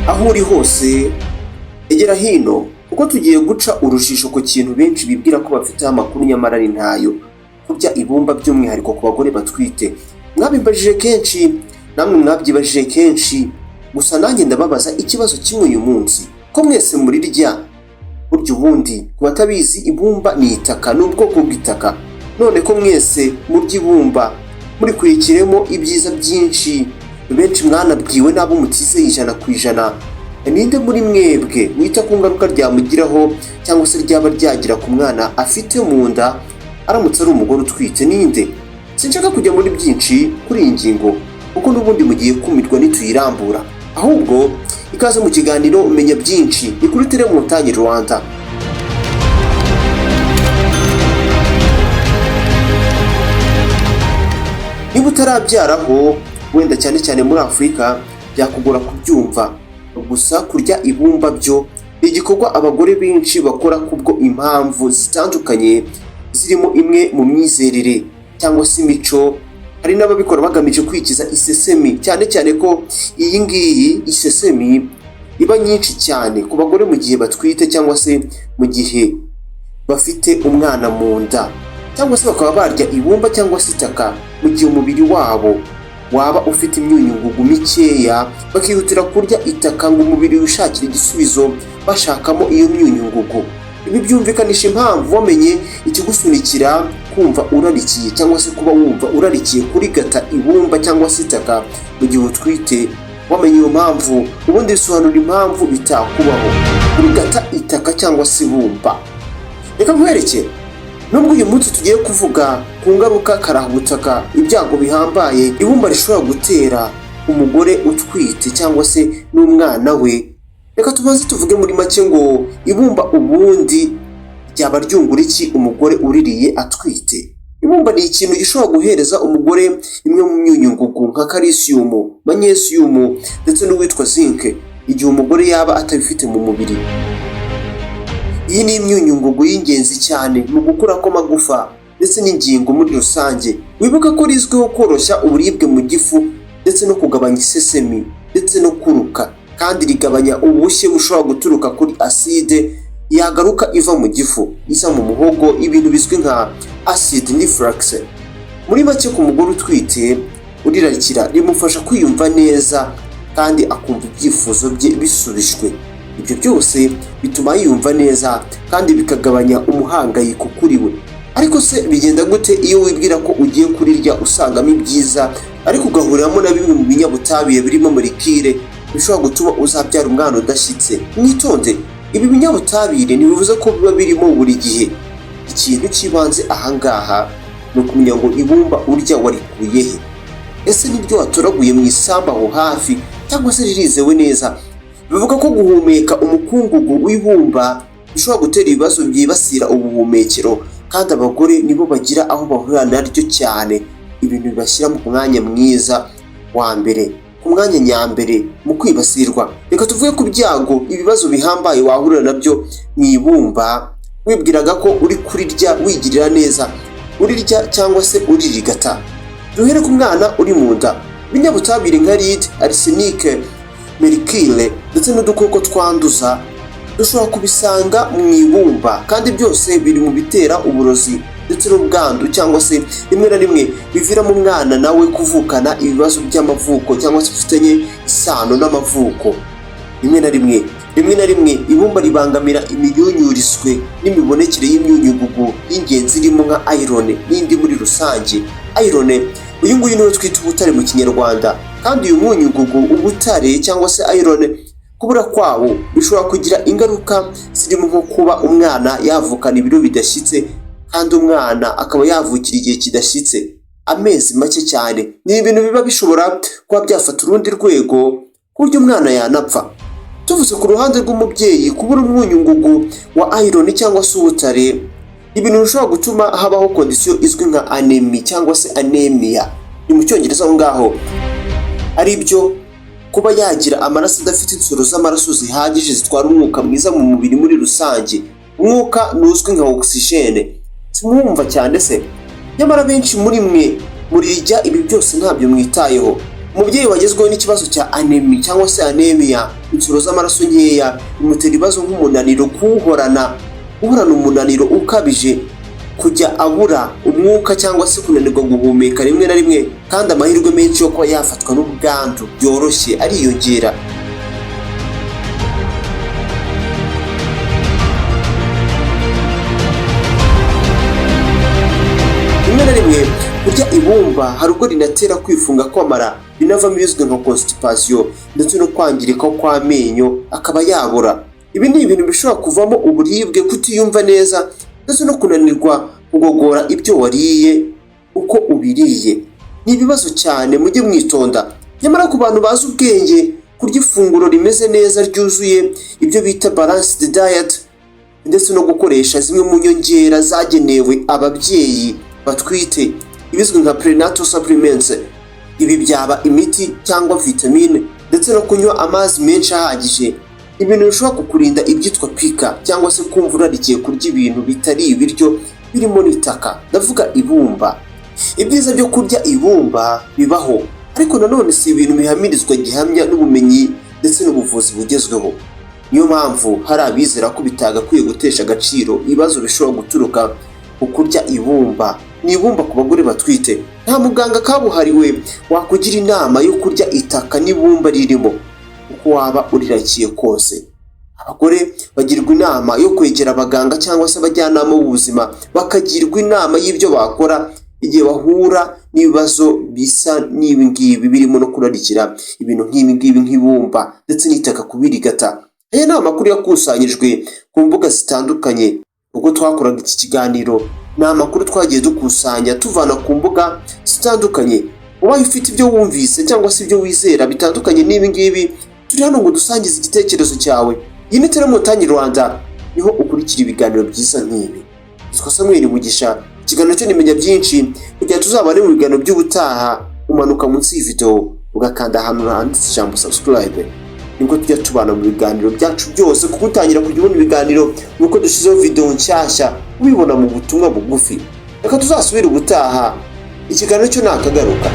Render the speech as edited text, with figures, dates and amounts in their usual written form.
aho uri hose egera hino kuko tugiye guca urushisho ku kintu benshi bibwira ko bafite amakuru nyamara ari ntayo. Kurya ibumba by'umwihariko ku bagore batwite mwabimbajije kenshi, namwe mwabyibajije kenshi, gusa nanjye ndababaza ikibazo kimwe uyu munsi, ko mwese murirya. Burya ubundi ku batabizi ibumba ni itaka, ni ubwoko bw'itaka. None ko mwese murya ibumba murikurikiremo ibyiza byinshi, benshi mwanabwiwe n'abo mutizeye 100%, ninde muri mwebwe mwita ku ngaruka ryamugiraho cyangwa se ryaba ryagira ku mwana afite mu nda aramutse ari umugore utwite? Ninde? Sinshaka kujya muri byinshi kuri iyi ngingo kuko n'ubundi mugiye kumirwa nituyirambura, ahubwo ikaze mu kiganiro umenya byinshi ni kuri Tele Rwanda. Niba utarabyaraho wenda cyane cyane muri Afurika byakugora kubyumva, gusa kurya ibumba byo ni igikorwa abagore benshi bakora kubwo impamvu zitandukanye zirimo imwe mu myizerere cyangwa se imico. Hari n'ababikora bagamije kwikiza isesemi, cyane cyane ko iyi ngiyi isesemi iba nyinshi cyane ku bagore mu gihe batwite cyangwa se mu gihe bafite umwana mu nda, cyangwa se bakaba barya ibumba cyangwa se itaka mu gihe umubiri wabo waba ufite imyunyungugu mikeya, bakihutira kurya itaka ngo umubiri wishakire igisubizo bashakamo iyo myunyungugu. Ibi byumvikanisha impamvu wamenye ikigusunikira kumva urarikiye cyangwa se kuba wumva urarikiye kurigata ibumba cyangwa se itaka mu gihe utwite. Wamenye iyo mpamvu, ubundi bisobanura impamvu bitakubaho kurigata itaka cyangwa se ibumba. Reka nkwereke, nubwo uyu munsi tugiye kuvuga ku ngaruka karahubutaka, ibyago bihambaye ibumba rishobora gutera umugore utwite cyangwa se n'umwana we, reka tubanze tuvuge muri make ngo ibumba ubundi ryaba ryungura iki umugore uririye atwite. Ibumba ni ikintu gishobora guhereza umugore imwe mu myunyungugu nka calcium, magnesium ndetse n'uwitwa zinc igihe umugore yaba atabifite mu mubiri. Iyi ni imyunyungugu y'ingenzi cyane mu gukura kw'amagufa ndetse n'ingingo muri rusange. Wibuka ko rizwiho koroshya uburibwe mu gifu ndetse no kugabanya isesemi ndetse no kuruka, kandi rigabanya ubushye bushobora guturuka kuri acide yagaruka iva mu gifu iza mu muhogo, ibintu bizwi nka acid reflux. Muri make ku mugore utwite urirarikira rimufasha kwiyumva neza kandi akumva ibyifuzo bye bisubijwe. Ibyo byose bituma yiyumva neza kandi bikagabanya umuhangayiko kuri we. Ariko se bigenda gute iyo wibwira ko ugiye kurirya usangamo ibyiza ariko ugahuriramo na bimwe mu binyabutabire birimo molecule bishobora gutuma uzabyara umwana udashyitse? Mwitonde, ibi binyabutabire ntibivuze ko biba birimo buri gihe. Ikintu cy'ibanze ahangaha ni ukumenya ngo ibumba urya warikuye he. Ese niryo watoraguye mu isamba aho hafi cyangwa se ririzewe neza? Bivuga ko guhumeka umukungugu w'ibumba bishobora gutera ibibazo byibasira ubuhumekero, kandi abagore nibo bagira aho bahurira naryo cyane. Ibintu bibashyira mu mwanya mwiza wa mbere, ku mwanya nyambere mu kwibasirwa. Reka tuvuge ku byago, ibibazo bihambaye wahurira nabyo mu ibumba wibwiraga ko uri kurirya wigirira neza, urirya cyangwa se uririgata. Duhere ku mwana uri mu nda. Ibinyabutabire nka lead, arsenic, mercure ndetse n'udukoko twanduza dushobora kubisanga mu ibumba, kandi byose biri mu bitera uburozi ndetse n'ubwandu, cyangwa se rimwe na rimwe biviramo umwana nawe kuvukana ibibazo by'amavuko cyangwa se bifitanye isano n'amavuko. Rimwe na rimwe ibumba ribangamira imiyunyurizwe n'imibonekere y'imyunyugugu y'ingenzi irimo nka iron n'indi muri rusange. Iron uyu nguyu niwo twita ubutare mu Kinyarwanda, kandi uyu mwunyugugu ubutare cyangwa se iron kubura kwawo bishobora kugira ingaruka zirimo nko kuba umwana yavukana ibiro bidashyitse, kandi umwana akaba yavukira igihe kidashyitse, amezi make cyane. Ni ibintu biba bishobora kuba byafata urundi rwego ku buryo umwana yanapfa. Tuvuze ku ruhande rw'umubyeyi, kubura umwunyungugu wa iron cyangwa se ubutare, ibintu bishobora gutuma habaho kondisiyo izwi nka anemia cyangwa se anemia ni mu Cyongereza aho ngaho, ari byo kuba yagira amaraso adafite insoro z'amaraso zihagije zitwara umwuka mwiza mu mubiri muri rusange. Umwuka nuzwi nka oxygene. Simwumva cyane se? Nyamara benshi muri mwe murirya ibi byose ntabyo mwitayeho. umubyeyi wagezweho n'ikibazo cya anemi cyangwa se anemia, insoro z'amaraso nkeya, bimutera ibibazo nk'umunaniro, uhorana umunaniro ukabije, kujya abura umwuka cyangwa se kunanirwa guhumeka rimwe na rimwe, kandi amahirwe menshi yo kuba yafatwa n'ubwandu byoroshye ariyongera. Rimwe na rimwe kurya ibumba hari ubwo rinatera kwifunga kw'amara, binavamo ibizwi nka constipation ndetse no kwangirika kw'amenyo akaba yabora. Ibi ni ibintu bishobora kuvamo uburibwe, kutiyumva neza ndetse no kunanirwa kugogora ibyo wariye uko ubiriye. Ni ibibazo cyane, mujye mwitonda. Nyamara ku bantu bazi ubwenge, kurya ifunguro rimeze neza ryuzuye, ibyo bita balanced diet, ndetse no gukoresha zimwe mu nyongera zagenewe ababyeyi batwite, ibizwi nka prenatal supplements, ibi byaba imiti cyangwa vitamine, ndetse no kunywa amazi menshi ahagije, ibintu bishobora kukurinda ibyitwa pika cyangwa se kumva urarikiye kurya ibintu bitari ibiryo birimo n'itaka, ndavuga ibumba. Ibyiza byo kurya ibumba bibaho, ariko nanone si ibintu bihamirizwa gihamya n'ubumenyi ndetse n'ubuvuzi bugezweho. Niyo mpamvu hari abizera ko bitagakwiye gutesha agaciro ibibazo bishobora guturuka ku kurya ibumba. Ni ibumba ku bagore batwite, nta muganga kabuhariwe wakugira inama yo kurya itaka n'ibumba ririmo uko waba urirakiye kose. Abagore bagirwa inama yo kwegera abaganga cyangwa se abajyanama b'ubuzima, bakagirwa inama y'ibyo bakora igihe bahura n'ibibazo bisa n'ibi ngibi birimo no kurarikira ibintu nk'ibi ngibi nk'ibumba ndetse n'itaka kubirigata. Aya ni amakuru yakusanyijwe ku mbuga zitandukanye. Ubwo twakoraga iki kiganiro, ni amakuru twagiye dukusanya tuvana ku mbuga zitandukanye. Ubaye ufite ibyo wumvise cyangwa se ibyo wizera bitandukanye n'ibi ngibi, turi hano ngo dusangize igitekerezo cyawe. Iyi ni Narration Rwanda, niho ukurikira ibiganiro byiza nk'ibi. Yitwa Samuel Mugisha. Ikiganiro cyo nimenya byinshi, kugira tuzabane mu biganiro by'ubutaha. Umanuka munsi y'video ugakanda ahantu handitse ijambo subscribe, nibwo tujya tubana mu biganiro byacu byose, kuko utangira kujya ubona ibiganiro nuko dushizeho video nshyashya ubibona mu butumwa bugufi. Reka tuzasubire ubutaha, ikiganiro cyo nakagaruka.